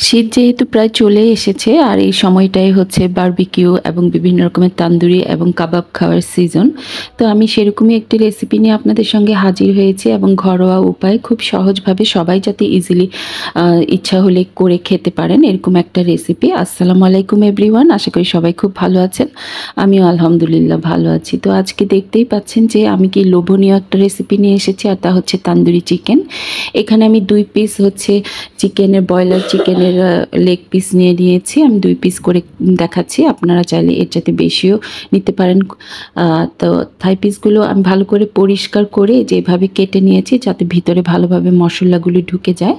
শীত যেহেতু প্রায় চলে এসেছে আর এই সময়টাই হচ্ছে বারবিকিউ এবং বিভিন্ন রকমের তান্দুরি এবং কাবাব খাওয়ার সিজন। তো আমি সেরকমই একটি রেসিপি নিয়ে আপনাদের সঙ্গে হাজির হয়েছি এবং ঘরোয়া উপায় খুব সহজভাবে সবাই যাতে ইজিলি ইচ্ছা হলে করে খেতে পারেন এরকম একটা রেসিপি। আসসালামু আলাইকুম এভরিওয়ান, আশা করি সবাই খুব ভালো আছেন। আমিও আলহামদুলিল্লাহ ভালো আছি। তো আজকে দেখতেই পাচ্ছেন যে আমি কি লোভনীয় একটা রেসিপি নিয়ে এসেছি, আর তা হচ্ছে তান্দুরি চিকেন। এখানে আমি 2 পিস হচ্ছে চিকেনের ব্রয়লার চিকেনের লেগ পিস নিয়ে নিয়েছি। আমি 2 পিস করে দেখাচ্ছি, আপনারা চাইলে এর চাইতে বেশিও নিতে পারেন। তো থাই পিসগুলো আমি ভালো করে পরিষ্কার করে যেভাবে কেটে নিয়েছি যাতে ভিতরে ভালোভাবে মশলাগুলি ঢুকে যায়।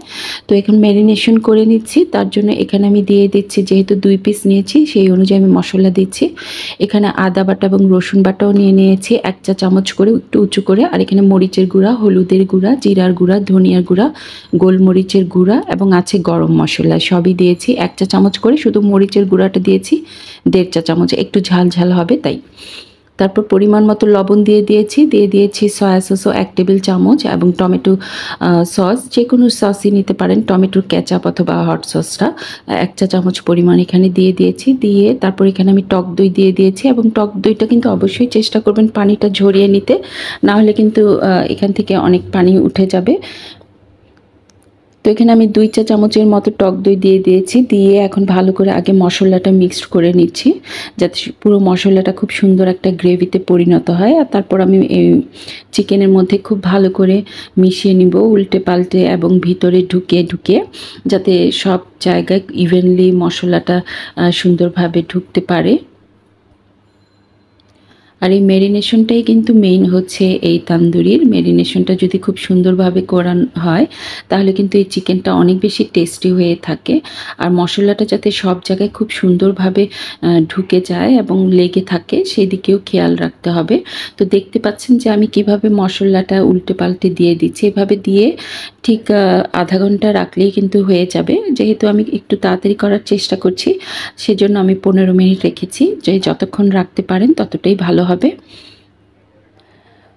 তো এখন ম্যারিনেশন করে নিচ্ছি। তার জন্য এখানে আমি দিয়ে দিচ্ছি, যেহেতু 2 পিস নিয়েছি সেই অনুযায়ী আমি মশলা দিচ্ছি। এখানে আদা বাটা এবং রসুন বাটাও নিয়ে নিয়েছি 1 চা চামচ করে, একটু উঁচু করে। আর এখানে মরিচের গুঁড়া, হলুদের গুঁড়া, জিরার গুঁড়া, ধনিয়ার গুঁড়া, গোলমরিচের গুঁড়া এবং আছে গরম মশলা, সবই দিয়েছি 1 চা চামচ করে। শুধু মরিচের গুঁড়াটা দিয়েছি 1.5 চা চামচ, একটু ঝাল ঝাল হবে তাই। তারপর পরিমাণ মতো লবণ দিয়ে দিয়েছি সয়া সসও 1 টেবিল চামচ এবং টমেটো সস, যে কোনো সসই নিতে পারেন, টমেটোর কেচাপ অথবা হট সসটা 1 চা চামচ পরিমাণ এখানে দিয়ে দিয়েছি। দিয়ে তারপর এখানে আমি টক দই দিয়ে দিয়েছি এবং টক দইটা কিন্তু অবশ্যই চেষ্টা করবেন পানিটা ঝরিয়ে নিতে, না হলে কিন্তু এখান থেকে অনেক পানি উঠে যাবে। তো এখানে আমি 2 চা চামচের মতো টক দই দিয়ে দিয়েছি। দিয়ে এখন ভালো করে আগে মশলাটা মিক্সড করে নিচ্ছি যাতে পুরো মশলাটা খুব সুন্দর একটা গ্রেভিতে পরিণত হয়। আর তারপর আমি এই চিকেনের মধ্যে খুব ভালো করে মিশিয়ে নিব উল্টে পাল্টে এবং ভিতরে ঢুকে যাতে সব জায়গায় ইভেনলি মশলাটা সুন্দরভাবে ঢুকতে পারে। আর এই ম্যারিনেশনটাই কিন্তু মেইন হচ্ছে এই তান্দুরির। ম্যারিনেশনটা যদি খুব সুন্দরভাবে করানো হয় তাহলে কিন্তু এই চিকেনটা অনেক বেশি টেস্টি হয়ে থাকে। আর মশলাটা যাতে সব জায়গায় খুব সুন্দরভাবে ঢুকে যায় এবং লেগে থাকে সেদিকেও খেয়াল রাখতে হবে। তো দেখতে পাচ্ছেন যে আমি কিভাবে মশলাটা উল্টে পাল্টে দিয়ে দিচ্ছি। এভাবে দিয়ে ঠিক আধা ঘন্টা রাখলেই কিন্তু হয়ে যাবে। যেহেতু আমি একটু তাড়াতাড়ি করার চেষ্টা করছি সেজন্য আমি 15 মিনিট রেখেছি, যে যতক্ষণ রাখতে পারেন ততটাই ভালো হবে।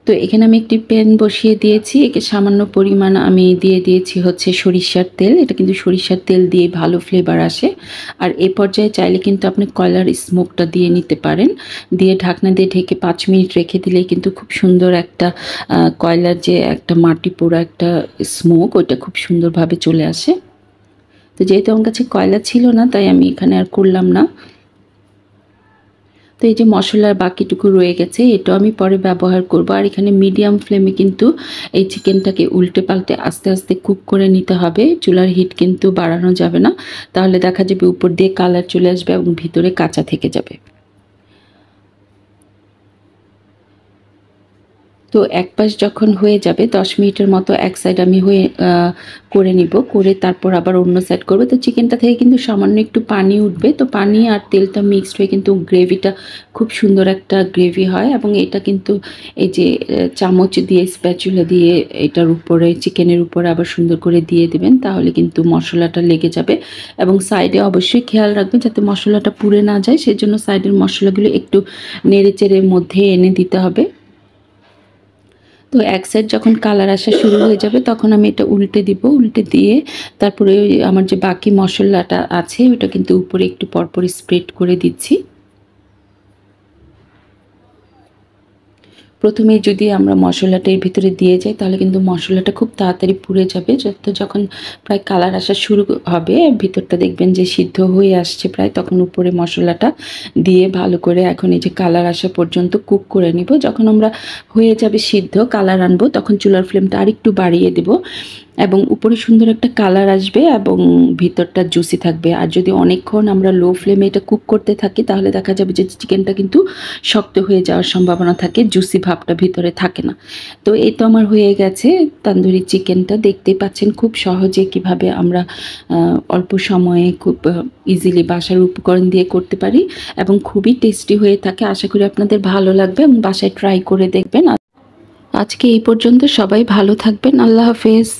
তো এখানে আমি একটি প্যান বসিয়ে দিয়েছি, একে সামান্য পরিমাণ আমি দিয়ে দিয়েছি হচ্ছে সরিষার তেল। এটা কিন্তু সরিষার তেল দিয়ে ভালো ফ্লেভার আসে। আর এ পর্যায়ে চাইলে কিন্তু আপনি কয়লার স্মোকটা দিয়ে নিতে পারেন। দিয়ে ঢাকনা দিয়ে ঢেকে 5 মিনিট রেখে দিলেই কিন্তু খুব সুন্দর একটা কয়লার যে একটা মাটি পোড়া একটা স্মোক, ওইটা খুব সুন্দরভাবে চলে আসে। তো যেহেতু আমার কাছে কয়লা ছিল না তাই আমি এখানে আর করলাম না। তো এই যে মশলার বাকিটুকু রয়ে গেছে এটাও আমি পরে ব্যবহার করব। আর এখানে মিডিয়াম ফ্লেমে কিন্তু এই চিকেনটাকে উল্টে পাল্টে আস্তে আস্তে কুক করে নিতে হবে। চুলার হিট কিন্তু বাড়ানো যাবে না, তাহলে দেখা যাবে উপর দিয়ে কালার চলে আসবে এবং ভিতরে কাঁচা থেকে যাবে। তো এক পাশ যখন হয়ে যাবে 10 মিনিটের মতো এক সাইড আমি করে নিব, করে তারপর আবার অন্য সাইড করব। তো চিকেনটা থেকে কিন্তু সামান্য একটু পানি উঠবে, তো পানি আর তেলটা মিক্সড হয়ে কিন্তু গ্রেভিটা খুব সুন্দর একটা গ্রেভি হয়। এবং এটা কিন্তু এই যে চামচ দিয়ে স্প্যাচুলা দিয়ে এটার উপরে চিকেনের উপরে আবার সুন্দর করে দিয়ে দিবেন, তাহলে কিন্তু মশলাটা লেগে যাবে। এবং সাইডে অবশ্যই খেয়াল রাখবেন যাতে মশলাটা পুড়ে না যায়, সেজন্য সাইডের মশলাগুলো একটু নেড়ে চেড়ের মধ্যে এনে দিতে হবে। তো এক সাইড যখন কালার আসা শুরু হয়ে যাবে তখন আমি এটা উল্টে দিব। উল্টে দিয়ে তারপরে আমার যে বাকি মশলাটা আছে ওটা কিন্তু উপরে একটু পরপর স্প্রেড করে দিচ্ছি। প্রথমেই যদি আমরা মশলাটা এর ভিতরে দিয়ে যাই তাহলে কিন্তু মশলাটা খুব তাড়াতাড়ি পুড়ে যাবে। যখন প্রায় কালার আসা শুরু হবে, ভিতরটা দেখবেন যে সিদ্ধ হয়ে আসছে প্রায়, তখন উপরে মশলাটা দিয়ে ভালো করে এখন এই যে কালার আসা পর্যন্ত কুক করে নিব। যখন আমরা হয়ে যাবে সিদ্ধ, কালার আনবো, তখন চুলার ফ্লেমটা আরেকটু বাড়িয়ে দেব এবং উপরে সুন্দর একটা কালার আসবে এবং ভিতরটা জুসি থাকবে। আর যদি অনেকক্ষণ আমরা লো ফ্লেমে এটা কুক করতে থাকি তাহলে দেখা যাবে যে চিকেনটা কিন্তু শক্ত হয়ে যাওয়ার সম্ভাবনা থাকে, জুসি ভাবটা ভিতরে থাকে না। তো এই তো আমার হয়ে গেছে তান্দুরি চিকেনটা। দেখতেই পাচ্ছেন খুব সহজে কিভাবে আমরা অল্প সময়ে খুব ইজিলি বাসার উপকরণ দিয়ে করতে পারি এবং খুবই টেস্টি হয়ে থাকে। আশা করি আপনাদের ভালো লাগবে এবং বাসায় ট্রাই করে দেখবেন। আজকে এই পর্যন্ত, সবাই ভালো থাকবেন। আল্লাহ হাফেজ।